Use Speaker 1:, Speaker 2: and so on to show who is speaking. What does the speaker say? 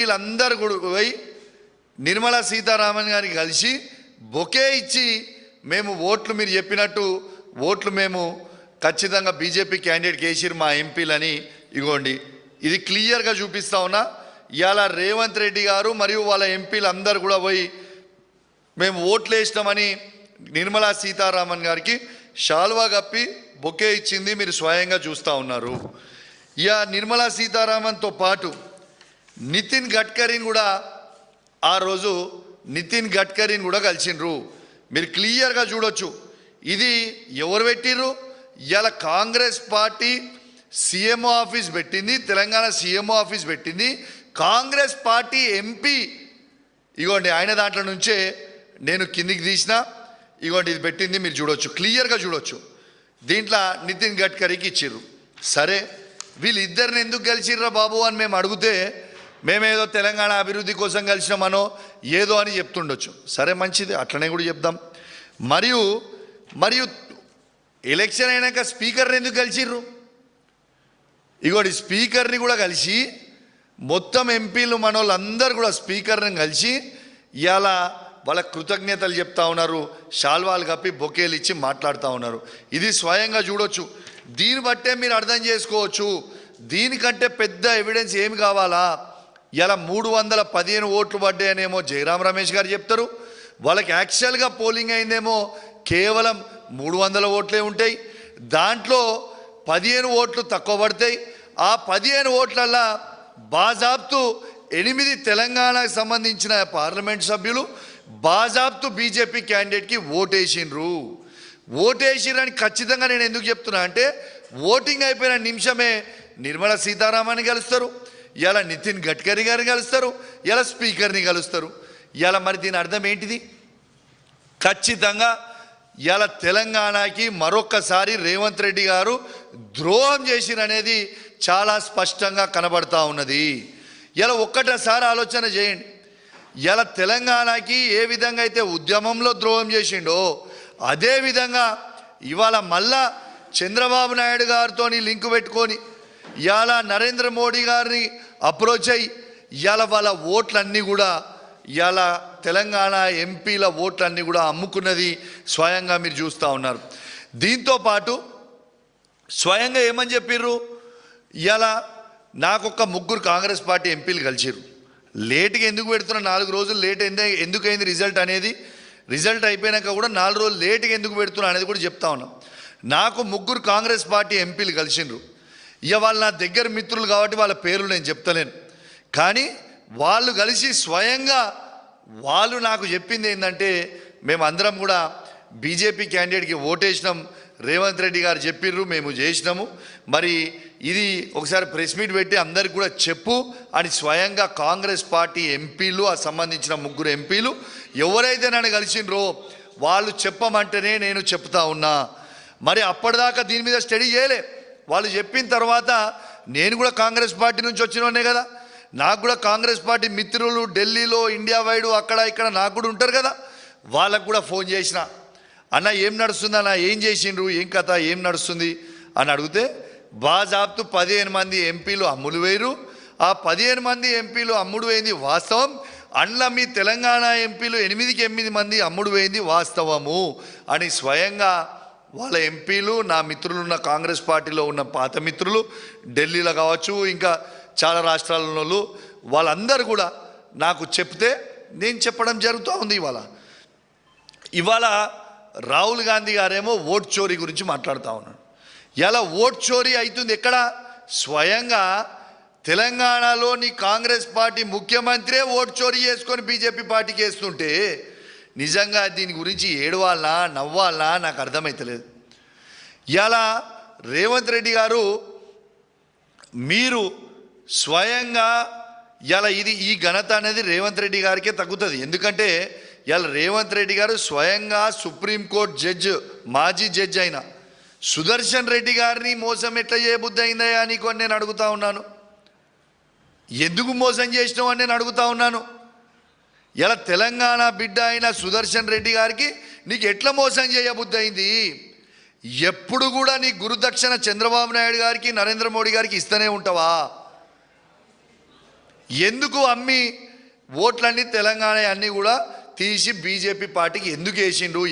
Speaker 1: వీళ్ళందరూ కూడా పోయి నిర్మలా సీతారామన్ గారికి కలిసి బొకే ఇచ్చి మేము ఓట్లు మీరు చెప్పినట్టు ఓట్లు మేము ఖచ్చితంగా బీజేపీ క్యాండిడేట్ కేసీఆర్ మా ఎంపీలని ఇగోండి ఇది క్లియర్గా చూపిస్తా ఉన్నా. ఇవాళ రేవంత్ రెడ్డి గారు మరియు వాళ్ళ ఎంపీలు అందరూ కూడా పోయి మేము ఓట్లు వేసినామని నిర్మలా సీతారామన్ గారికి షాల్వా కప్పి బొకే ఇచ్చింది మీరు స్వయంగా చూస్తూ ఉన్నారు. ఇక నిర్మలా సీతారామన్తో పాటు నితిన్ గడ్కరీని కూడా ఆ రోజు నితిన్ గడ్కరీని కూడా కలిసిండ్రు. మీరు క్లియర్గా చూడొచ్చు. ఇది ఎవరు పెట్టిర్రు? ఇలా కాంగ్రెస్ పార్టీ సీఎంఓ ఆఫీస్ పెట్టింది, తెలంగాణ సీఎంఓ ఆఫీస్ పెట్టింది. కాంగ్రెస్ పార్టీ ఎంపీ ఇగోండి ఆయన దాంట్లో నుంచే నేను కిందికి తీసిన ఇగోండి ఇది పెట్టింది మీరు చూడొచ్చు, క్లియర్గా చూడొచ్చు. దీంట్లో నితిన్ గడ్కరీకి ఇచ్చిర్రు. సరే వీళ్ళిద్దరిని ఎందుకు కలిసిర్రా బాబు అని మేము అడిగితే మేమేదో తెలంగాణ అభివృద్ధి కోసం కలిసినామనో ఏదో అని చెప్తుండొచ్చు. సరే మంచిది, అట్లనే కూడా చెప్దాం. మరియు మరియు ఎలక్షన్ అయినాక స్పీకర్ని ఎందుకు కలిసిర్రు? ఇగోటి స్పీకర్ని కూడా కలిసి మొత్తం ఎంపీలు మనోళ్ళందరూ కూడా స్పీకర్ని కలిసి ఇవాళ వాళ్ళ కృతజ్ఞతలు చెప్తా ఉన్నారు, షాల్వాలు కప్పి బొకేలు ఇచ్చి మాట్లాడుతూ ఉన్నారు. ఇది స్వయంగా చూడొచ్చు. దీన్ని బట్టే మీరు అర్థం చేసుకోవచ్చు దీనికంటే పెద్ద ఎవిడెన్స్ ఏమి కావాలా. ఇలా 315 ఓట్లు పడ్డాయనేమో జయరాం రమేష్ గారు చెప్తారు. వాళ్ళకి యాక్చువల్గా పోలింగ్ అయిందేమో కేవలం 300 ఓట్లే ఉంటాయి. దాంట్లో 15 ఓట్లు తక్కువ పడతాయి. ఆ 15 ఓట్లల్లో బాజాబ్తు 8 తెలంగాణకు సంబంధించిన పార్లమెంట్ సభ్యులు బాజాబ్తు బీజేపీ క్యాండిడేట్కి ఓటేసిండ్రు. ఓటేసిరని ఖచ్చితంగా నేను ఎందుకు చెప్తున్నా అంటే ఓటింగ్ అయిపోయిన నిమిషమే నిర్మలా సీతారామన్ని కలుస్తారు, ఇలా నితిన్ గడ్కరీ గారిని కలుస్తారు, ఇలా స్పీకర్ని కలుస్తారు. ఇలా మరి దీని అర్థం ఏంటిది? ఖచ్చితంగా ఇలా తెలంగాణకి మరొక్కసారి రేవంత్ రెడ్డి గారు ద్రోహం చేసిరనేది చాలా స్పష్టంగా కనబడతా ఉన్నది. ఇలా ఒక్కటేసారి ఆలోచన చేయండి. ఇలా తెలంగాణకి ఏ విధంగా అయితే ఉద్యమంలో ద్రోహం చేసిండో అదేవిధంగా ఇవాళ మళ్ళా చంద్రబాబు నాయుడు గారితో లింకు పెట్టుకొని ఇవాళ నరేంద్ర మోడీ గారిని అప్రోచ్ అయ్యి ఇవాళ వాళ్ళ ఓట్లన్నీ కూడా ఇవాళ తెలంగాణ ఎంపీల ఓట్లన్నీ కూడా అమ్ముకున్నది స్వయంగా మీరు చూస్తూ ఉన్నారు. దీంతోపాటు స్వయంగా ఏమని చెప్పిర్రు? ఇవాళ నాకొక 3 కాంగ్రెస్ పార్టీ ఎంపీలు కలిసిర్రు. లేట్గా ఎందుకు పెడుతున్నా, 4 రోజులు లేట్ ఎందుకు అయింది రిజల్ట్ అనేది, రిజల్ట్ అయిపోయాక కూడా 4 రోజులు లేట్గా ఎందుకు పెడుతున్నా అనేది కూడా చెప్తా ఉన్నాం. నాకు 3 కాంగ్రెస్ పార్టీ ఎంపీలు కలిసిండ్రు. ఇక వాళ్ళు నా దగ్గర మిత్రులు కాబట్టి వాళ్ళ పేర్లు నేను చెప్తలేను. కానీ వాళ్ళు కలిసి స్వయంగా వాళ్ళు నాకు చెప్పింది ఏంటంటే మేము అందరం కూడా బీజేపీ క్యాండిడేట్కి ఓటేసినాం, రేవంత్ రెడ్డి గారు చెప్పిర్రు, మేము చేసినాము, మరి ఇది ఒకసారి ప్రెస్ మీట్ పెట్టి అందరికి కూడా చెప్పు అని స్వయంగా కాంగ్రెస్ పార్టీ ఎంపీలు ఆ సంబంధించిన 3 ఎంపీలు ఎవరైతే నన్ను కలిసిండ్రో వాళ్ళు చెప్పమంటేనే నేను చెప్తా ఉన్నా. మరి అప్పటిదాకా దీని మీద స్టడీ చేయలే. వాళ్ళు చెప్పిన తర్వాత నేను కూడా కాంగ్రెస్ పార్టీ నుంచి వచ్చినోనే కదా, నాకు కూడా కాంగ్రెస్ పార్టీ మిత్రులు ఢిల్లీలో ఇండియా వైడ్ అక్కడ ఇక్కడ నాకు కూడా ఉంటారు కదా, వాళ్ళకు కూడా ఫోన్ చేసిన, అన్న ఏం నడుస్తుంది అన్న, ఏం చేసిండ్రు, ఏం కథ, ఏం నడుస్తుంది అని అడిగితే బాజాబ్తు 15 మంది ఎంపీలు అమ్ముడు వేయరు, ఆ 15 మంది ఎంపీలు అమ్ముడు వేయింది వాస్తవం, అండ్ల మీ తెలంగాణ ఎంపీలు 8కి 8 మంది అమ్ముడు వేయింది వాస్తవము అని స్వయంగా వాళ్ళ ఎంపీలు నా మిత్రులు ఉన్న కాంగ్రెస్ పార్టీలో ఉన్న పాత మిత్రులు ఢిల్లీలో కావచ్చు ఇంకా చాలా రాష్ట్రాలలో వాళ్ళందరూ కూడా నాకు చెప్తే నేను చెప్పడం జరుగుతూ ఉంది. ఇవాళ రాహుల్ గాంధీ గారేమో ఓట్ చోరీ గురించి మాట్లాడుతూ ఉన్నాడు. ఇలా ఓట్ చోరీ అవుతుంది ఎక్కడ? స్వయంగా తెలంగాణలోని కాంగ్రెస్ పార్టీ ముఖ్యమంత్రే ఓట్ చోరీ చేసుకొని బీజేపీ పార్టీకి వేస్తుంటే నిజంగా దీని గురించి ఏడవాలా నవ్వాలా నాకు అర్థమవుతలేదు. ఇలా రేవంత్ రెడ్డి గారు మీరు స్వయంగా ఇలా ఈ ఘనత అనేది రేవంత్ రెడ్డి గారికే తగ్గుతుంది. ఎందుకంటే ఇలా రేవంత్ రెడ్డి గారు స్వయంగా సుప్రీంకోర్టు జడ్జి మాజీ జడ్జి అయిన సుదర్శన్ రెడ్డి గారిని మోసం ఎట్లా చేయబుద్ధి అయిందయా నీకు అని నేను అడుగుతా ఉన్నాను. ఎందుకు మోసం చేసినావు అని నేను అడుగుతా ఉన్నాను. ఇలా తెలంగాణ బిడ్డ అయిన సుదర్శన్ రెడ్డి గారికి నీకు ఎట్లా మోసం చేయబుద్ధి అయింది? ఎప్పుడు కూడా నీ గురుదక్షిణ చంద్రబాబు నాయుడు గారికి నరేంద్ర మోడీ గారికి ఇస్తూనే ఉంటావా? ఎందుకు అమ్మి ఓట్లన్నీ తెలంగాణ అన్నీ కూడా తీసి బీజేపీ పార్టీకి ఎందుకు వేసిండ్రు?